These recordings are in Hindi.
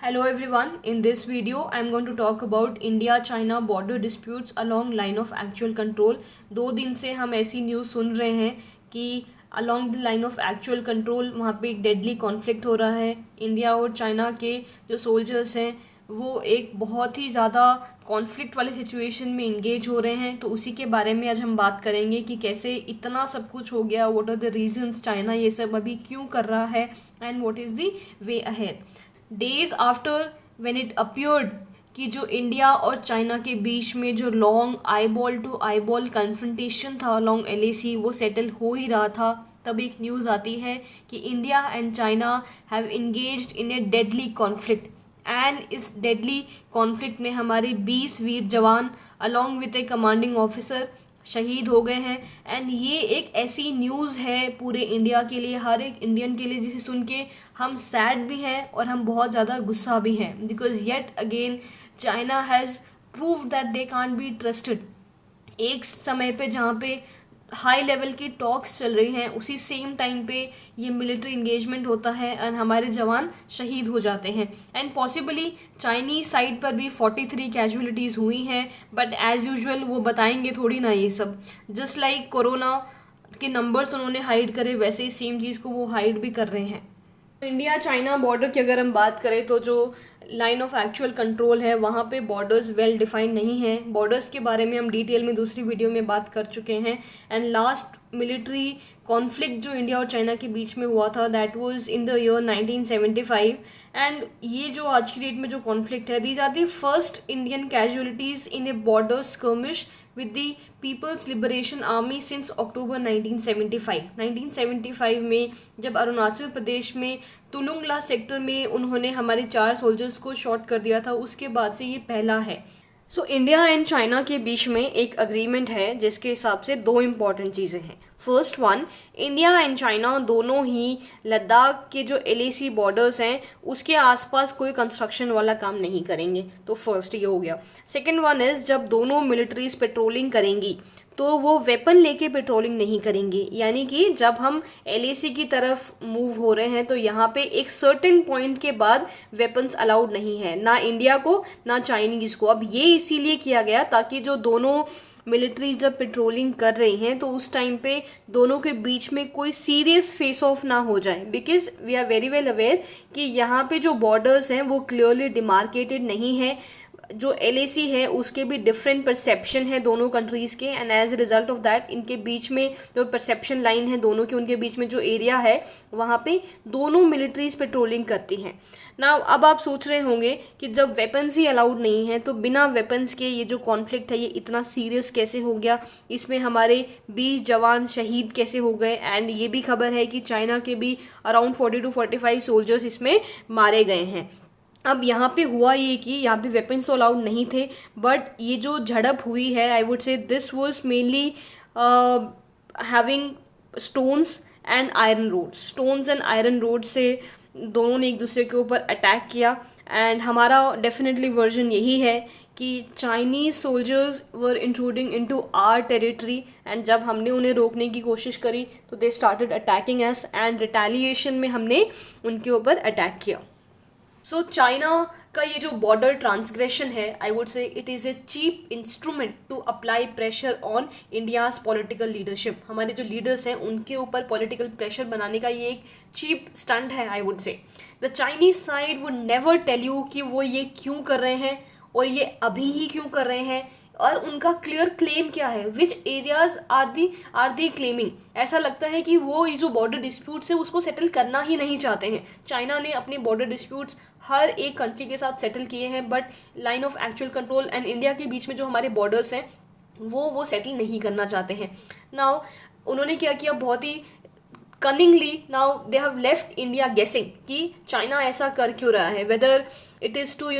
Hello everyone, in this video I am going to talk about India-China border disputes along line of actual control। 2 दिन से हम ऐसी न्यूज़ सुन रहे हैं कि along the line of actual control वहाँ पे एक डेडली कॉन्फ्लिक्ट हो रहा है। इंडिया और चाइना के जो सोल्जर्स हैं वो एक बहुत ही ज़्यादा कॉन्फ्लिक्ट वाले सिचुएशन में इंगेज हो रहे हैं। तो उसी के बारे में आज हम बात करेंगे कि कैसे इतना सब कुछ हो गया, what are the reasons, China ये सब अभी क्यों कर रहा है and what is the way ahead. Days after when it appeared कि जो इंडिया और चाइना के बीच में जो long eyeball to eyeball confrontation था लॉन्ग एलएसी वो सेटल हो ही रहा था, तब एक न्यूज़ आती है कि India and China have engaged in A deadly conflict and इस डेडली कॉन्फ्लिक्ट में हमारे 20 वीर जवान along with a commanding officer शहीद हो गए हैं। एंड ये एक ऐसी न्यूज़ है पूरे इंडिया के लिए, हर एक इंडियन के लिए, जिसे सुन के हम सैड भी हैं और हम बहुत ज़्यादा गुस्सा भी हैं, because yet again China has prove that they can't be trusted. एक समय पे जहाँ पे हाई लेवल की टॉक्स चल रही हैं उसी सेम टाइम पे ये मिलिट्री इंगेजमेंट होता है एंड हमारे जवान शहीद हो जाते हैं। एंड पॉसिबली चाइनीज साइड पर भी 43 कैजुअलिटीज़ हुई हैं, बट एज यूजुअल वो बताएंगे थोड़ी ना ये सब। जस्ट लाइक कोरोना के नंबर्स उन्होंने हाइड करे, वैसे ही सेम चीज़ को वो हाइड भी कर रहे हैं। इंडिया चाइना बॉर्डर की अगर हम बात करें तो जो लाइन ऑफ एक्चुअल कंट्रोल है वहाँ पे बॉर्डर्स वेल डिफाइंड नहीं है। बॉर्डर्स के बारे में हम डिटेल में दूसरी वीडियो में बात कर चुके हैं। एंड लास्ट मिलिट्री कॉन्फ्लिक्ट जो इंडिया और चाइना के बीच में हुआ था that was in the year 1975। And ये जो आज की डेट में जो कॉन्फ्लिक्ट है, these are the first Indian casualties in a border skirmish with the People's Liberation Army since October 1975। 1975 में जब अरुणाचल प्रदेश में तुलुंगला सेक्टर में उन्होंने हमारे 4 सोल्जर्स को शॉट कर दिया था, उसके बाद से ये पहला है। सो इंडिया एंड चाइना के बीच में एक अग्रीमेंट है जिसके हिसाब से 2 इम्पॉर्टेंट चीज़ें हैं। First one, India and China दोनों ही लद्दाख के जो एलएसी बॉर्डर्स हैं उसके आसपास कोई कंस्ट्रक्शन वाला काम नहीं करेंगे, तो फर्स्ट ये हो गया। सेकेंड वन इज, जब दोनों मिलिट्रीज पेट्रोलिंग करेंगी तो वो वेपन लेके पेट्रोलिंग नहीं करेंगे, यानी कि जब हम एलएसी की तरफ मूव हो रहे हैं तो यहाँ पे एक सर्टेन पॉइंट के बाद वेपन्स अलाउड नहीं है, ना इंडिया को ना चाइनीज को। अब ये इसीलिए किया गया ताकि जो दोनों मिलिट्रीज जब पेट्रोलिंग कर रही हैं तो उस टाइम पे दोनों के बीच में कोई सीरियस फेस ऑफ ना हो जाए, because we are very well aware कि यहाँ पे जो बॉर्डर्स हैं वो क्लियरली डिमार्केटेड नहीं है। जो एलएसी है उसके भी डिफरेंट परसेप्शन है दोनों कंट्रीज़ के, and as a result of that इनके बीच में जो परसेप्शन लाइन है दोनों के, उनके बीच में जो एरिया है वहाँ पे दोनों मिलिट्रीज पेट्रोलिंग करती हैं ना। अब आप सोच रहे होंगे कि जब वेपन्स ही अलाउड नहीं है तो बिना वेपन्स के ये जो कॉन्फ्लिक्ट है ये इतना सीरियस कैसे हो गया, इसमें हमारे 20 जवान शहीद कैसे हो गए। एंड ये भी खबर है कि चाइना के भी अराउंड 40 to 45 सोल्जर्स इसमें मारे गए हैं। अब यहाँ पे हुआ ये कि यहाँ पे वेपन्स तो अलाउड नहीं थे, बट ये जो झड़प हुई है I would say this was mainly having stones and iron rods. Stones and iron rod से दोनों ने एक दूसरे के ऊपर अटैक किया। एंड हमारा डेफिनेटली वर्जन यही है कि Chinese soldiers were intruding into our territory, and जब हमने उन्हें रोकने की कोशिश करी तो they started attacking us, and retaliation में हमने उनके ऊपर अटैक किया। सो चाइना का ये जो बॉर्डर ट्रांसग्रेशन है I would say it is a cheap instrument to apply pressure on India's political leadership. हमारे जो लीडर्स हैं उनके ऊपर पॉलिटिकल प्रेशर बनाने का ये एक चीप स्टंट है I would say. The Chinese side would never tell you कि वो ये क्यों कर रहे हैं और ये अभी ही क्यों कर रहे हैं, और उनका क्लियर क्लेम क्या है, which areas are they claiming. ऐसा लगता है कि वो ये जो बॉर्डर डिस्प्यूट्स है उसको सेटल करना ही नहीं चाहते हैं। चाइना ने अपने बॉर्डर डिस्प्यूट्स हर एक कंट्री के साथ सेटल किए हैं, but line of actual control and India के बीच में जो हमारे बॉर्डर्स हैं वो सेटल नहीं करना चाहते हैं। नाउ उन्होंने क्या किया, बहुत ही cunningly now they have left India guessing कि चाइना ऐसा कर क्यों रहा है, whether it is to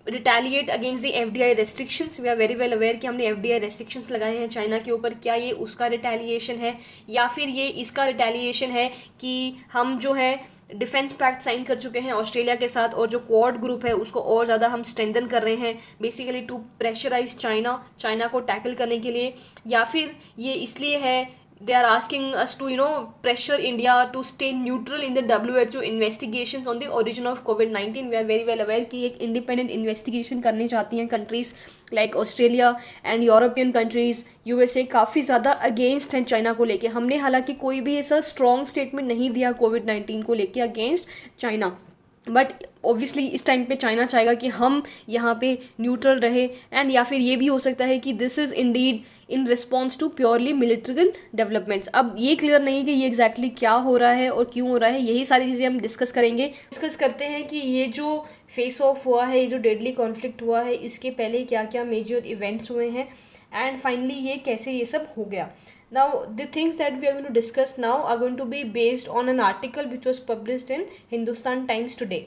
retaliate against the FDI restrictions. We are very well aware कि हमने एफडीआई रेस्ट्रिक्शंस लगाए हैं चाइना के ऊपर, क्या ये उसका रिटेलिएशन है या फिर ये इसका रिटेलिएशन है कि हम जो है डिफेंस पैक्ट साइन कर चुके हैं ऑस्ट्रेलिया के साथ और जो क्वाड ग्रुप है उसको और ज़्यादा हम स्ट्रेंथन कर रहे हैं बेसिकली टू प्रेशराइज चाइना को टैकल करने के लिए, या फिर ये इसलिए है they are asking us to pressure India to stay neutral in the WHO investigations on the origin of COVID-19. We are very well aware कि एक independent investigation करनी चाहती हैं countries like Australia and European countries, USA काफ़ी ज़्यादा अगेंस्ट हैं चाइना को लेके. हमने हालांकि कोई भी ऐसा स्ट्रॉन्ग स्टेटमेंट नहीं दिया COVID-19 को लेके अगेंस्ट चाइना, बट ऑब्वियसली इस टाइम पे चाइना चाहेगा कि हम यहाँ पे न्यूट्रल रहे. एंड या फिर ये भी हो सकता है कि this is indeed in response to purely military developments. अब ये क्लियर नहीं कि ये एग्जैक्टली क्या हो रहा है और क्यों हो रहा है. यही सारी चीज़ें हम डिस्कस करेंगे. डिस्कस करते हैं कि ये जो फेस ऑफ हुआ है, ये जो डेडली कॉन्फ्लिक्ट हुआ है, इसके पहले क्या क्या मेजर इवेंट्स हुए हैं, एंड फाइनली ये कैसे ये सब हो गया. Now, the things that we are going to discuss now are going to be based on an article which was published in Hindustan Times today.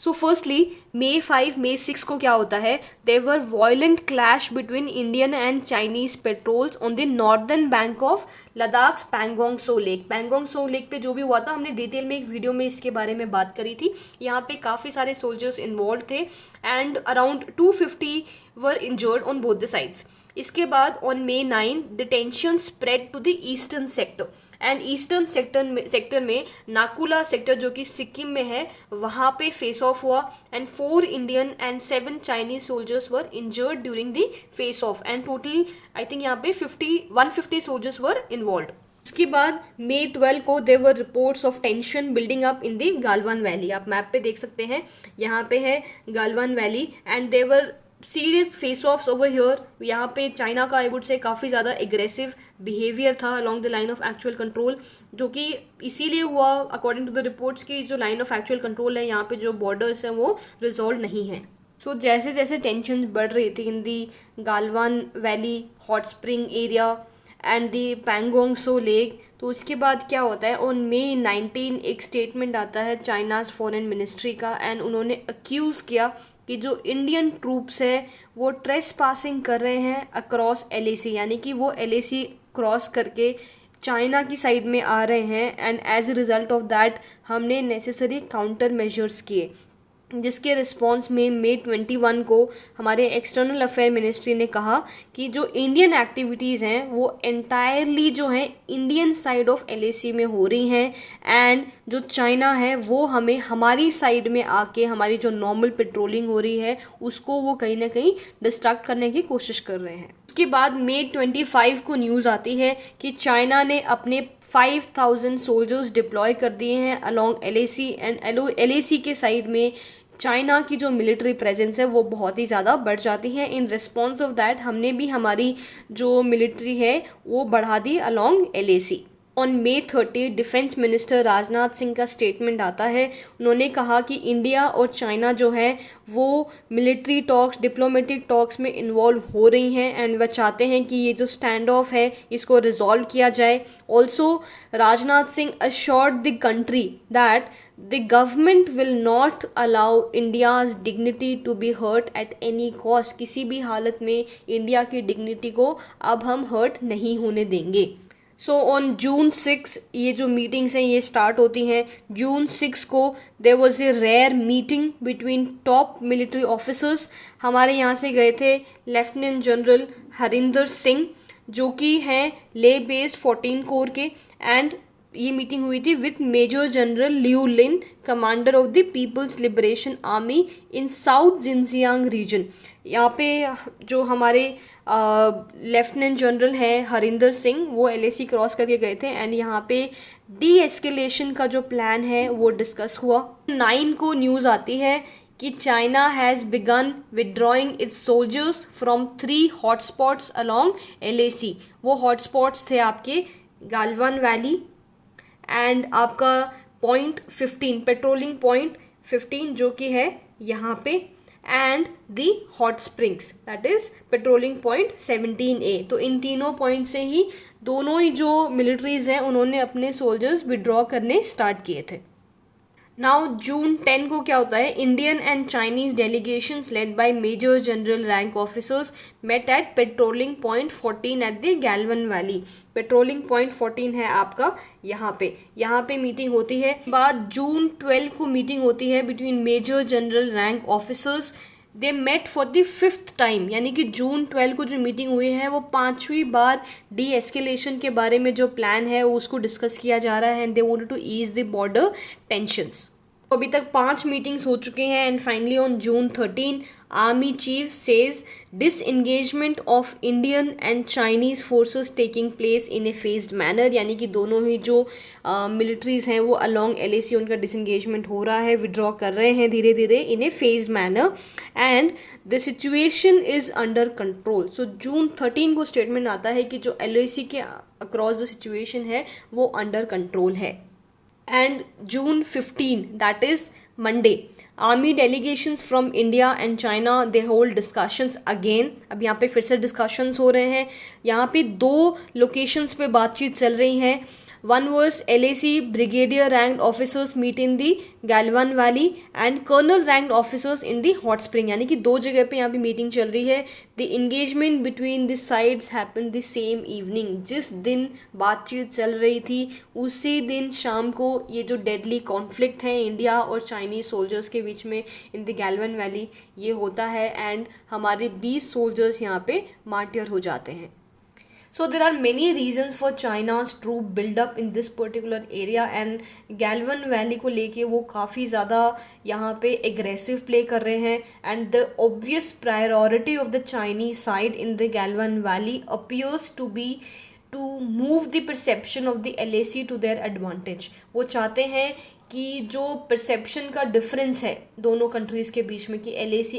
So, firstly, May 5, May 6 को क्या होता है? There were violent clash between Indian and Chinese patrols on the northern bank of Ladakh's Pangong Tso Lake. Pangong Tso Lake पे जो भी हुआ था, हमने डिटेल में एक वीडियो में इसके बारे में बात करी थी. यहाँ पे काफ़ी सारे सोल्जर्स इन्वॉल्व थे and around 250 were injured on both the sides. इसके बाद on May 9 the tension spread to the eastern sector, and eastern sector में नाकुला सेक्टर जो कि सिक्किम में है, वहाँ पे फेस ऑफ हुआ and 4 Indian and 7 Chinese soldiers were injured during the face of, and total I think यहाँ पे 150 सोल्जर्स वर इन्वॉल्व. इसके बाद May 12 को there were reports of tension building up in the Galwan valley. आप मैप पे देख सकते हैं, यहाँ पे है Galwan valley and there were serious face offs over here. यहाँ पे चाइना का आई वुड से काफ़ी ज़्यादा एग्रेसिव बिहेवियर था along the line of actual control, जो कि इसीलिए हुआ अकॉर्डिंग टू द रिपोर्ट्स की जो लाइन ऑफ एक्चुअल कंट्रोल है यहाँ पे जो बॉर्डर्स हैं वो रिजॉल्व नहीं है. सो जैसे जैसे टेंशन बढ़ रही थी in the Galwan valley, hot spring area and the Pangong Tso lake, तो उसके बाद क्या होता है, ऑन May 19 एक स्टेटमेंट आता है चाइनाज फॉरेन मिनिस्ट्री का, एंड उन्होंने अक्यूज़ किया कि जो इंडियन ट्रूप्स है वो ट्रेस पासिंग कर रहे हैं अक्रॉस LAC, यानी कि वो LAC क्रॉस करके चाइना की साइड में आ रहे हैं, and as a result of that हमने नेसेसरी काउंटर मेजर्स किए, जिसके रिस्पॉन्स में May 21 को हमारे एक्सटर्नल अफेयर मिनिस्ट्री ने कहा कि जो इंडियन एक्टिविटीज़ हैं वो एंटायरली जो हैं इंडियन साइड ऑफ LAC में हो रही हैं, एंड जो चाइना है वो हमें हमारी साइड में आके हमारी जो नॉर्मल पेट्रोलिंग हो रही है उसको वो कहीं ना कहीं डिस्ट्रैक्ट करने की कोशिश कर रहे हैं. उसके बाद May 25 को न्यूज़ आती है कि चाइना ने अपने 5000 सोल्जर्स डिप्लॉय कर दिए हैं अलॉन्ग LAC, एंड LAC के साइड में चाइना की जो मिलिट्री प्रेजेंस है वो बहुत ही ज़्यादा बढ़ जाती है. इन रिस्पॉन्स ऑफ दैट हमने भी हमारी जो मिलिट्री है वो बढ़ा दी along LAC. On May 30 defence minister Rajnath Singh का स्टेटमेंट आता है. उन्होंने कहा कि इंडिया और चाइना जो है वो मिलिट्री टॉक्स, डिप्लोमेटिक टॉक्स में इन्वॉल्व हो रही हैं, एंड वह चाहते हैं कि ये जो स्टैंड ऑफ है इसको रिजॉल्व किया जाए. Also Rajnath Singh assured the country that the government will not allow India's dignity to be hurt at any cost. किसी भी हालत में इंडिया की डिग्निटी को अब हम हर्ट नहीं होने देंगे. सो ऑन June 6 ये जो मीटिंग्स हैं ये स्टार्ट होती हैं. June 6 को there was a rare meeting between top military officers. हमारे यहाँ से गए थे लेफ्टिनेंट जनरल हरिंदर सिंह जो कि हैं ले बेस्ड 14 कोर के, एंड ये मीटिंग हुई थी with major general Liu Lin, commander of the People's Liberation Army in South Xinjiang region. यहाँ पे जो हमारे लेफ्टिनेंट जनरल हैं हरिंदर सिंह वो LAC क्रॉस करके गए थे, एंड यहाँ पे डी एस्केलेशन का जो प्लान है वो डिस्कस हुआ. 9 को न्यूज़ आती है कि China has begun withdrawing it's soldiers from 3 hotspots along LAC. वो हॉटस्पॉट्स थे आपके गालवान वैली एंड आपका पॉइंट 15 पेट्रोलिंग पॉइंट 15 जो कि है यहाँ पे, and the hot springs that is patrolling point 17A. तो इन तीनों पॉइंट से ही दोनों ही जो मिलिट्रीज हैं उन्होंने अपने सोल्जर्स विड्रॉ करने स्टार्ट किए थे. नाउ June 10 को क्या होता है, Indian and Chinese delegations led by major general rank officers met at patrolling point 14 at the Galwan valley. Patrolling point 14 है आपका यहाँ पे मीटिंग होती है. बाद June 12 को मीटिंग होती है between major general rank officers they met for the 5th time, यानी कि जून 12 को जो मीटिंग हुई है वो 5वीं बार डी एस्केलेशन के बारे में जो प्लान है वो उसको डिस्कस किया जा रहा है, and they wanted to ease the border tensions. अभी तक 5 मीटिंग्स हो चुके हैं, and finally on June 13 army chief says disengagement of Indian and Chinese forces taking place in a phased manner, यानी कि दोनों ही जो मिलिट्रीज हैं वो अलोंग LAC उनका डिसएंगेजमेंट हो रहा है, विड्रॉ कर रहे हैं धीरे धीरे in a phased manner, and the situation is under control. So June 13 को स्टेटमेंट आता है कि जो LAC के अक्रॉस जो सिचुएशन है वो अंडर कंट्रोल है। And June 15, that is Monday, army delegations from India and China they hold discussions again। अब यहाँ पे फिर से discussions हो रहे हैं, यहाँ पे 2 locations पे बातचीत चल रही है। One was LAC brigadier ranked officers meet in the Galwan Valley and colonel ranked officers in the Hot Spring, यानी कि 2 जगह पे यहाँ पे मीटिंग चल रही है। The engagement between the sides happened the same evening, जिस दिन बातचीत चल रही थी उसी दिन शाम को ये जो डेडली कॉन्फ्लिक्ट है इंडिया और चाइनीज सोल्जर्स के बीच में इन द गैलवन वैली ये होता है, एंड हमारे 20 सोल्जर्स यहाँ पे मार्टियर हो जाते हैं। So there are many reasons for China's troop build up in this particular area, and Galwan Valley को लेके वो काफ़ी ज़्यादा यहाँ पे aggressive play कर रहे हैं, and the obvious priority of the Chinese side in the Galwan Valley appears to be to move the perception of the LAC to their advantage। वो चाहते हैं कि जो परसेप्शन का डिफरेंस है दोनों कंट्रीज़ के बीच में कि LAC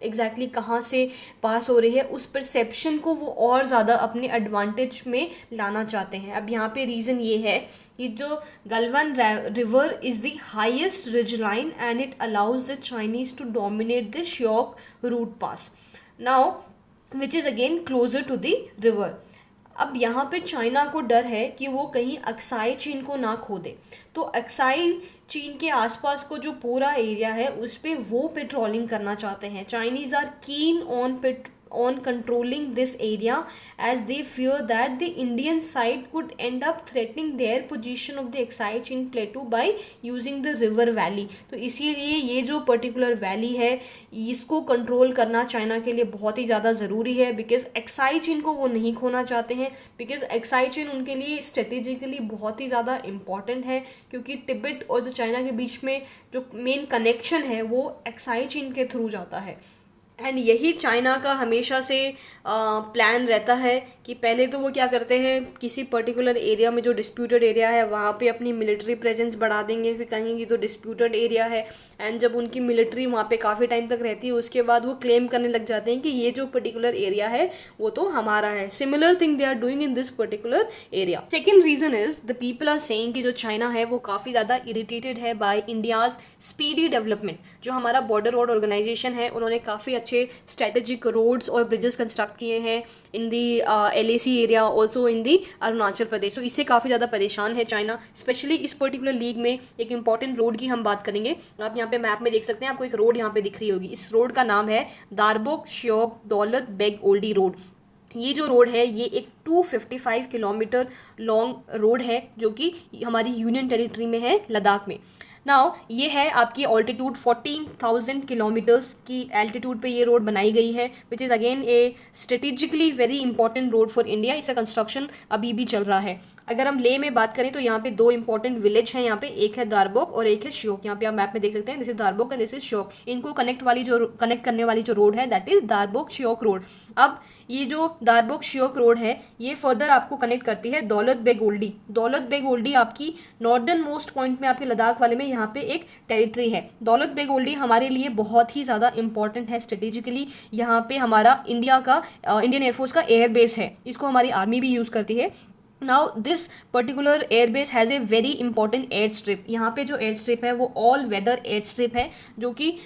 एग्जैक्टली कहाँ से पास हो रही है, उस परसेप्शन को वो और ज़्यादा अपने एडवांटेज में लाना चाहते हैं। अब यहाँ पे रीज़न ये है कि जो Galwan river is the highest ridge line and it allows the Chinese to dominate the Shyok route pass now which is again closer to the river. अब यहाँ पे चाइना को डर है कि वो कहीं अक्साई चीन को ना खो दे, तो अक्साई चीन के आसपास को जो पूरा एरिया है उस पर वो पेट्रोलिंग करना चाहते हैं। Chinese are keen on controlling this area as they fear that the Indian side could end up threatening their position of the Aksai Chin Plateau by using the river valley। तो इसीलिए ये जो पर्टिकुलर वैली है इसको कंट्रोल करना चाइना के लिए बहुत ही ज़्यादा ज़रूरी है, बिकॉज एक्साई चीन को वो नहीं खोना चाहते हैं, बिकॉज एक्साई चीन उनके लिए स्ट्रेटेजिकली बहुत ही ज़्यादा इंपॉर्टेंट है, क्योंकि तिब्बत और जो चाइना के बीच में जो मेन कनेक्शन है वो एक्साई चीन के थ्रू जाता है। एंड यही चाइना का हमेशा से प्लान रहता है कि पहले तो वो क्या करते हैं, किसी पर्टिकुलर एरिया में जो डिस्प्यूटेड एरिया है वहाँ पे अपनी मिलिट्री प्रेजेंस बढ़ा देंगे, फिर कहेंगे कि तो डिस्प्यूटेड एरिया है, एंड जब उनकी मिलिट्री वहाँ पे काफ़ी टाइम तक रहती है उसके बाद वो क्लेम करने लग जाते हैं कि ये जो पर्टिकुलर एरिया है वो तो हमारा है। Similar thing they are doing in this particular area. Second reason is the people are saying कि जो चाइना है वो काफ़ी ज़्यादा इरिटेटेड है बाय इंडियाज स्पीडी डेवलपमेंट। जो हमारा बॉर्डर रोड ऑर्गेनाइजेशन है उन्होंने काफ़ी अच्छे स्ट्रेटेजिक रोड्स और ब्रिजेस कंस्ट्रक्ट किए हैं इन दी LAC एरिया, ऑल्सो इन दी अरुणाचल प्रदेश। तो इससे काफ़ी ज़्यादा परेशान है चाइना, स्पेशली इस पर्टिकुलर लीग में। एक इंपॉर्टेंट रोड की हम बात करेंगे, आप यहाँ पे मैप में देख सकते हैं, आपको एक रोड यहाँ पे दिख रही होगी, इस रोड का नाम है दारबोक श्योक दौलत बेग ओल्डी रोड। ये जो रोड है ये एक 255 किलोमीटर लॉन्ग रोड है जो कि हमारी यूनियन टेरिटरी में है, लद्दाख में। नाउ ये है आपकी ऑल्टीट्यूड 14,000 किलोमीटर्स की एल्टीट्यूड पे ये रोड बनाई गई है, विच is again A strategically very important road for India. इसका कंस्ट्रक्शन अभी भी चल रहा है। अगर हम ले में बात करें तो यहाँ पे 2 इंपॉर्टेंट विलेज हैं, यहाँ पे एक है दारबोक और एक है श्योक। यहाँ पे आप मैप में देख सकते हैं, this is Darbuk and this is Shyok. इनको कनेक्ट करने वाली जो रोड है that is Darbuk Shyok road. अब ये जो दारबोक श्योक रोड है ये फर्दर आपको कनेक्ट करती है दौलत बेग ओल्डी। दौलत बेग ओल्डी आपकी नॉर्दर्न मोस्ट पॉइंट में आपके लद्दाख वाले में यहाँ पे एक टेरिटरी है। दौलत बेग ओल्डी हमारे लिए बहुत ही ज़्यादा इंपॉर्टेंट है स्ट्रेटेजिकली। यहाँ पे हमारा इंडियन एयरफोर्स का एयरबेस है, इसको हमारी आर्मी भी यूज़ करती है। Now this particular airbase has a very important airstrip। यहाँ पे जो एयरस्ट्रिप है वो ऑल वेदर एयरस्ट्रिप है जो कि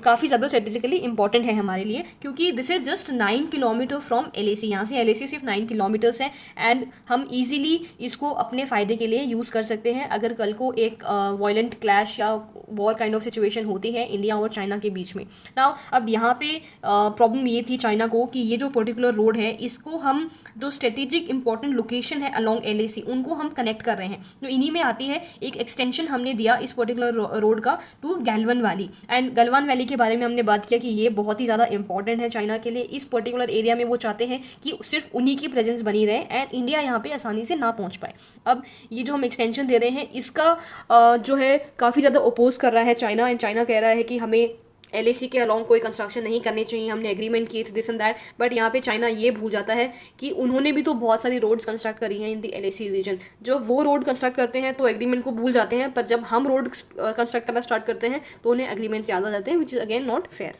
काफ़ी ज़्यादा स्ट्रेटेजिकली इंपॉर्टेंट है हमारे लिए, क्योंकि this is just 9 kilometre from LAC। यहाँ से LAC सिर्फ 9 किलोमीटर्स है, एंड हम इजीली इसको अपने फ़ायदे के लिए यूज़ कर सकते हैं अगर कल को एक वायलेंट क्लैश या वॉर काइंड ऑफ सिचुएशन होती है इंडिया और चाइना के बीच में। नाउ अब यहाँ पे प्रॉब्लम ये थी चाइना को कि ये जो पर्टिकुलर रोड है इसको हम जो स्ट्रेटेजिक इंपॉर्टेंट लोकेशन है अलॉन्ग LAC उनको हम कनेक्ट कर रहे हैं। तो इन्हीं में आती है एक एक्सटेंशन हमने दिया इस पर्टिकुलर रोड का to Galwan valley, and Galwan valley के बारे में हमने बात किया कि ये बहुत ही ज़्यादा इंपॉर्टेंट है चाइना के लिए। इस पर्टिकुलर एरिया में वो चाहते हैं कि सिर्फ उन्हीं की प्रेजेंस बनी रहे एंड इंडिया यहाँ पे आसानी से ना पहुँच पाए। अब ये जो हम एक्सटेंशन दे रहे हैं इसका जो है काफ़ी ज़्यादा अपोज कर रहा है चाइना, एंड चाइना कह रहा है कि हमें एलएसी के अलॉन्ग कोई कंस्ट्रक्शन नहीं करनी चाहिए, हमने एग्रीमेंट किए थे दिस एंड दैट। बट यहाँ पे चाइना ये भूल जाता है कि उन्होंने भी तो बहुत सारी रोड्स कंस्ट्रक्ट करी हैं इन द एलएसी रीजन। जो वो रोड कंस्ट्रक्ट करते हैं तो एग्रीमेंट को भूल जाते हैं, पर जब हम रोड कंस्ट्रक्ट करना स्टार्ट करते हैं तो उन्हें एग्रीमेंट्स याद आ जाते हैं, which is again not fair.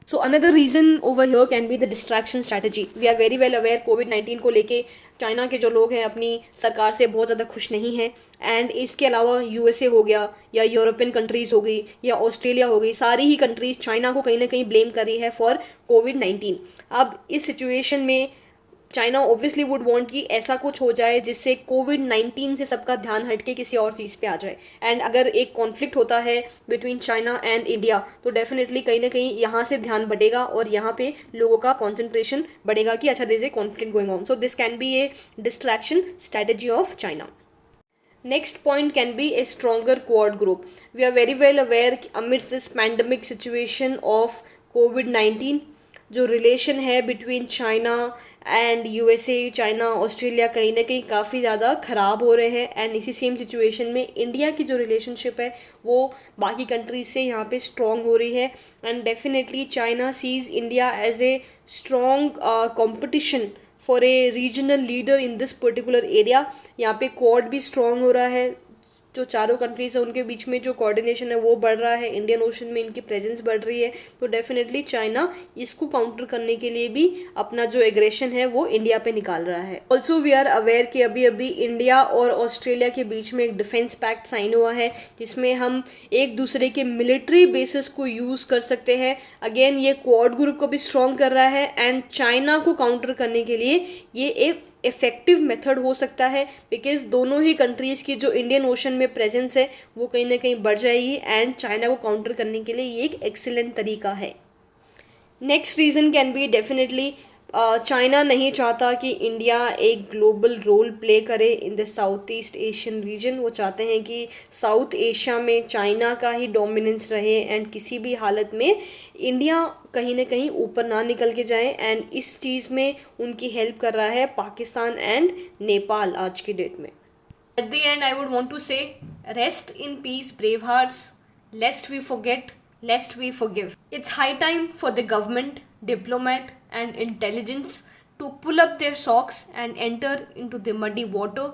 So another reason over here can be the distraction strategy. We are very well aware कोविड-19 को लेके चाइना के जो लोग हैं अपनी सरकार से बहुत ज़्यादा खुश नहीं हैं, एंड इसके अलावा यूएसए हो गया या यूरोपियन कंट्रीज़ हो गई या ऑस्ट्रेलिया हो गई, सारी ही कंट्रीज़ चाइना को कहीं ना कहीं ब्लेम कर रही है फॉर कोविड-19। अब इस सिचुएशन में चाइना ऑब्वियसली वुड वांट कि ऐसा कुछ हो जाए जिससे कोविड-19 से सबका ध्यान हटके किसी और चीज़ पे आ जाए। एंड अगर एक कॉन्फ्लिक्ट होता है बिटवीन चाइना एंड इंडिया तो डेफिनेटली कहीं ना कहीं यहाँ से ध्यान बढ़ेगा और यहाँ पे लोगों का कॉन्सेंट्रेशन बढ़ेगा कि अच्छा, there is a conflict going on, so this can be a distraction strategy of China. Next point can be a stronger Quad group. We are very well aware amidst this pandemic situation of COVID-19 जो रिलेशन है between China and USA, China Australia कहीं ना कहीं काफ़ी ज़्यादा ख़राब हो रहे हैं। एंड इसी सेम सिचुएशन में इंडिया की जो रिलेशनशिप है वो बाकी कंट्रीज से यहाँ पे स्ट्रॉन्ग हो रही है। And definitely China sees India as a strong competition for a regional leader in this particular area. यहाँ पे क्वाड भी स्ट्रॉन्ग हो रहा है, जो चारों कंट्रीज है उनके बीच में जो कोऑर्डिनेशन है वो बढ़ रहा है, इंडियन ओशन में इनकी प्रेजेंस बढ़ रही है। तो डेफिनेटली चाइना इसको काउंटर करने के लिए भी अपना जो एग्रेशन है वो इंडिया पे निकाल रहा है। ऑल्सो वी आर अवेयर कि अभी अभी इंडिया और ऑस्ट्रेलिया के बीच में एक डिफेंस पैक्ट साइन हुआ है जिसमें हम एक दूसरे के मिलिट्री बेसिस को यूज कर सकते हैं। अगेन ये क्वाड ग्रुप को भी स्ट्रॉन्ग कर रहा है एंड चाइना को काउंटर करने के लिए ये एक इफेक्टिव मेथड हो सकता है, बिकॉज दोनों ही कंट्रीज की जो इंडियन ओशन में प्रेजेंस है वो कहीं ना कहीं बढ़ जाएगी एंड चाइना को काउंटर करने के लिए ये एक एक्सीलेंट तरीका है। Next reason can be definitely China नहीं चाहता कि इंडिया एक ग्लोबल रोल प्ले करे in the south east Asian region. वो चाहते हैं कि साउथ एशिया में चाइना का ही डोमिनेंस रहे एंड किसी भी हालत में इंडिया कहीं ना कहीं ऊपर ना निकल के जाए। एंड इस चीज़ में उनकी हेल्प कर रहा है पाकिस्तान एंड नेपाल आज की डेट में। At the end I would want to say rest in peace brave hearts, lest we forget, lest we forgive. It's high time for the government, diplomat and intelligence to pull up their socks and enter into the muddy water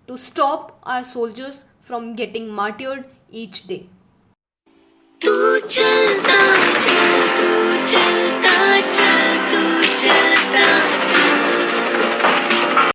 to stop our soldiers from getting martyred each day. तू चलता चल, तू चलता चल, तू चलता